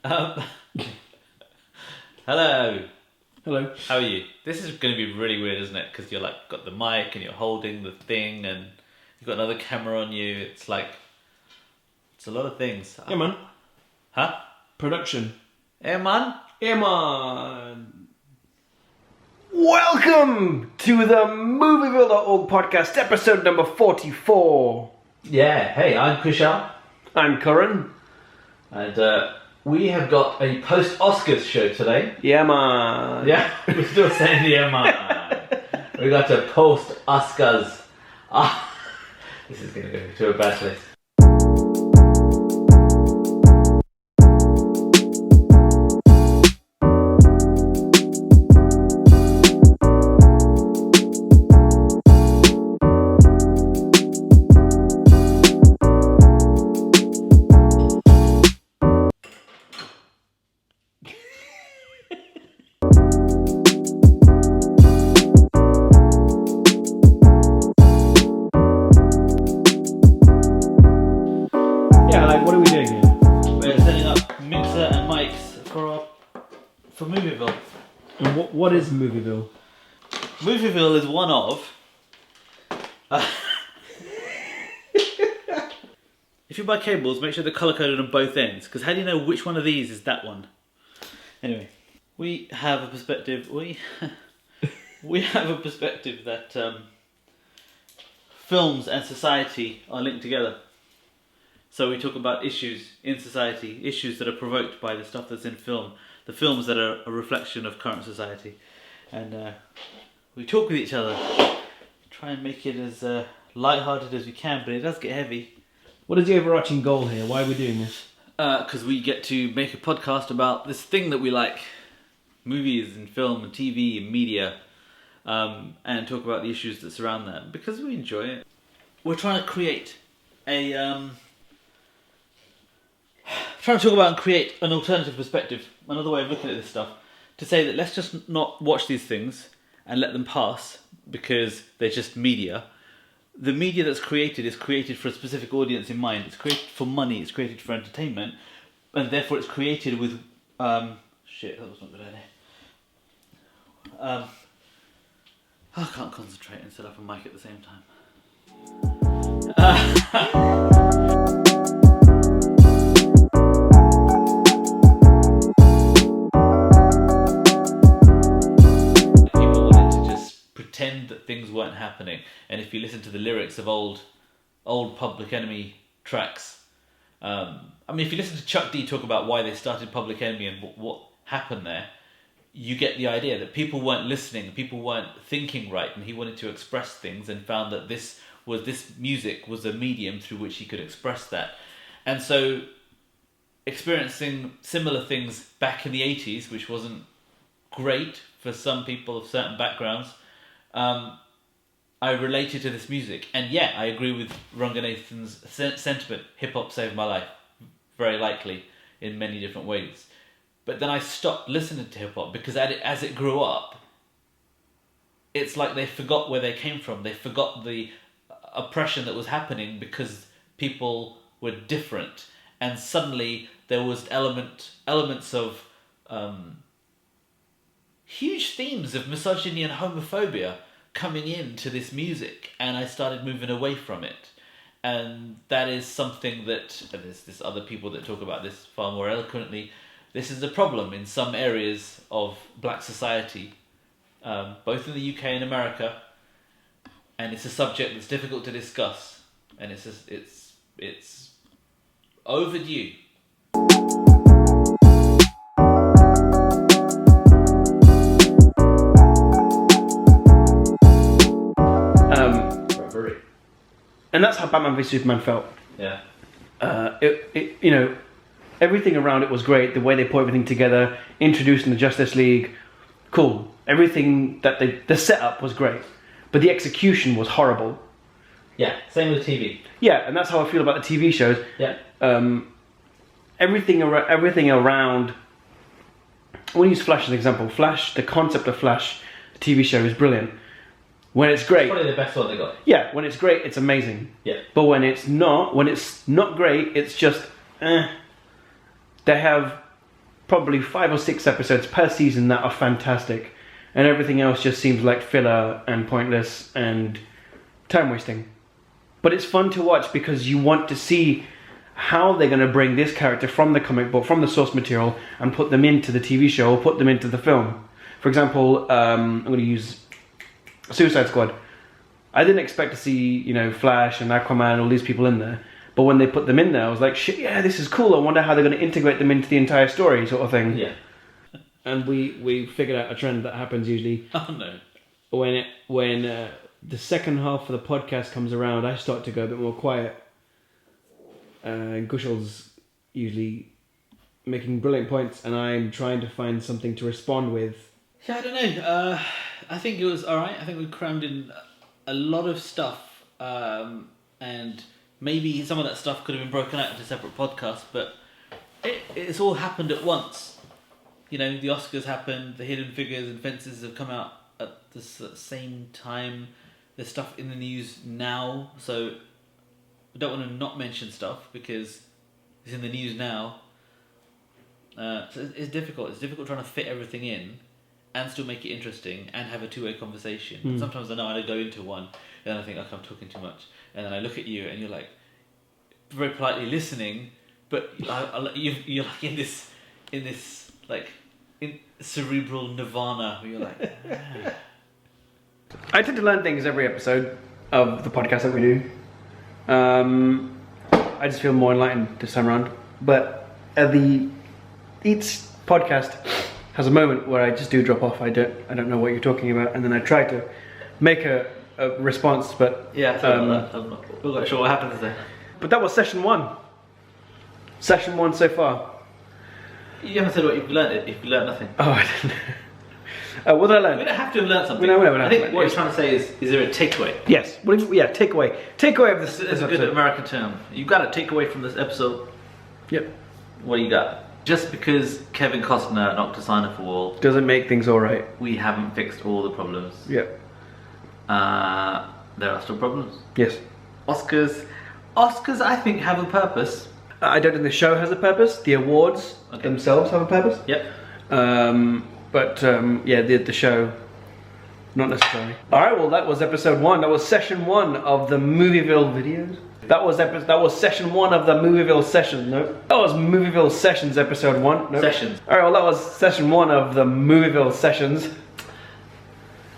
Um, hello. Hello. How are you? This is going to be really weird, isn't it? Because you're like got the mic and you're holding the thing and you've got another camera on you. It's like it's a lot of things. Yeah, man. Huh? Production. Hey, man. Yeah, man. Welcome to the Movieville.org podcast, episode number 44. Yeah. Hey, I'm Kushal. I'm Curran. And we have got a post-Oscars show today. Yeah, man. Yeah, we're still saying yeah, man. We got a post-Oscars. This is going to go to a bad place. What are we doing here? We're setting up mixer and mics for Movieville. And what is Movieville? Movieville is one of. If you buy cables, make sure they're color coded on both ends, because how do you know which one of these is that one? Anyway, we have a perspective. We have a perspective that films and society are linked together. So we talk about issues in society, issues that are provoked by the stuff that's in film, the films that are a reflection of current society. And we talk with each other, try and make it as light-hearted as we can, but it does get heavy. What is the overarching goal here? Why are we doing this? Because we get to make a podcast about this thing that we like, movies and film and TV and media, and talk about the issues that surround that, because we enjoy it. We're trying to create trying to talk about and create an alternative perspective, another way of looking at this stuff, to say that let's just not watch these things and let them pass because they're just media. The media that's created is created for a specific audience in mind. It's created for money, it's created for entertainment, and therefore it's created with... shit, that was not a good idea. I can't concentrate and set up a mic at the same time. Pretend that things weren't happening, and if you listen to the lyrics of old Public Enemy tracks, if you listen to Chuck D talk about why they started Public Enemy and what happened there, you get the idea that people weren't listening, people weren't thinking right, and he wanted to express things and found that this music was a medium through which he could express that. And so experiencing similar things back in the 80s, which wasn't great for some people of certain backgrounds, I related to this music. And yeah, I agree with Ranganathan's sentiment. Hip-hop saved my life, very likely, in many different ways. But then I stopped listening to hip-hop because as it grew up, it's like they forgot where they came from. They forgot the oppression that was happening because people were different. And suddenly there was elements of huge themes of misogyny and homophobia coming into this music, and I started moving away from it. And that is something that, and there's other people that talk about this far more eloquently, this is a problem in some areas of black society, both in the UK and America, and it's a subject that's difficult to discuss, and it's overdue. And that's how Batman v Superman felt. Yeah. Everything around it was great. The way they put everything together, introducing the Justice League, cool. Everything the setup was great, but the execution was horrible. Yeah. Same with TV. Yeah, and that's how I feel about the TV shows. Yeah. Everything around. I want to use Flash as an example. Flash, the concept of Flash, the TV show is brilliant. When it's great, it's probably the best one they got. Yeah, when it's great, it's amazing. Yeah. But when it's not great, it's just. They have probably 5 or 6 episodes per season that are fantastic, and everything else just seems like filler and pointless and time wasting. But it's fun to watch because you want to see how they're going to bring this character from the comic book, from the source material, and put them into the TV show or put them into the film. For example, I'm going to use Suicide Squad. I didn't expect to see, you know, Flash and Aquaman and all these people in there. But when they put them in there, I was like, shit, yeah, this is cool. I wonder how they're going to integrate them into the entire story, sort of thing. Yeah. And we figured out a trend that happens usually. Oh, no. When the second half of the podcast comes around, I start to go a bit more quiet. Gushel's usually making brilliant points, and I'm trying to find something to respond with. Yeah, I don't know. I think it was alright. I think we crammed in a lot of stuff, and maybe some of that stuff could have been broken out into separate podcasts, but it's all happened at once. You know, the Oscars happened, the Hidden Figures and Fences have come out at the same time. There's stuff in the news now, so I don't want to not mention stuff because it's in the news now. So it's difficult. It's difficult trying to fit everything in and still make it interesting and have a two-way conversation. Sometimes I know I go into one and then I think, okay, I'm talking too much. And then I look at you and you're like, very politely listening, but you're like in this like in cerebral nirvana where you're like, ah. I tend to learn things every episode of the podcast that we do. I just feel more enlightened this time around. But each podcast has a moment where I just do drop off. I don't know what you're talking about, and then I try to make a response. But Yeah, I'm not sure what happens there. But that was session 1. Session 1 so far. You haven't said what you've learned. If you learned nothing. Oh, I don't know. What did I learn? We don't have to have learned something. We don't I think what you're trying to say is there a takeaway? Yes. Yeah, takeaway. Takeaway of this. It's a good American term. You got a takeaway from this episode. Yep. What do you got? Just because Kevin Costner knocked a sign off a wall, Doesn't make things all right. we haven't fixed all the problems. Yep. There are still problems. Yes. Oscars, I think, have a purpose. I don't think the show has a purpose. The awards themselves have a purpose. Yep. Yeah, the show, not necessarily. All right, well, that was episode 1. That was session 1 of the Movieville videos. That was session 1 of the Movieville Sessions. Nope. That was Movieville Sessions episode 1. Nope. Sessions. All right, well, that was session 1 of the Movieville Sessions.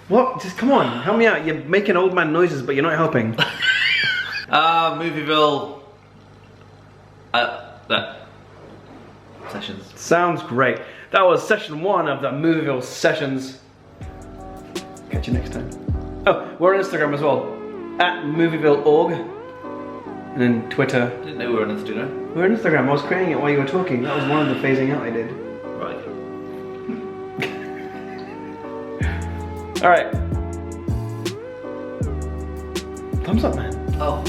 What? Just come on, help me out. You're making old man noises, but you're not helping. Movieville. Sessions. Sounds great. That was session 1 of the Movieville Sessions. Catch you next time. Oh, we're on Instagram as well. At Movieville.org. And then Twitter. I didn't know we were on Instagram. We're on Instagram. I was creating it while you were talking. That was one of the phasing out I did. Right. Alright. Thumbs up, man. Oh.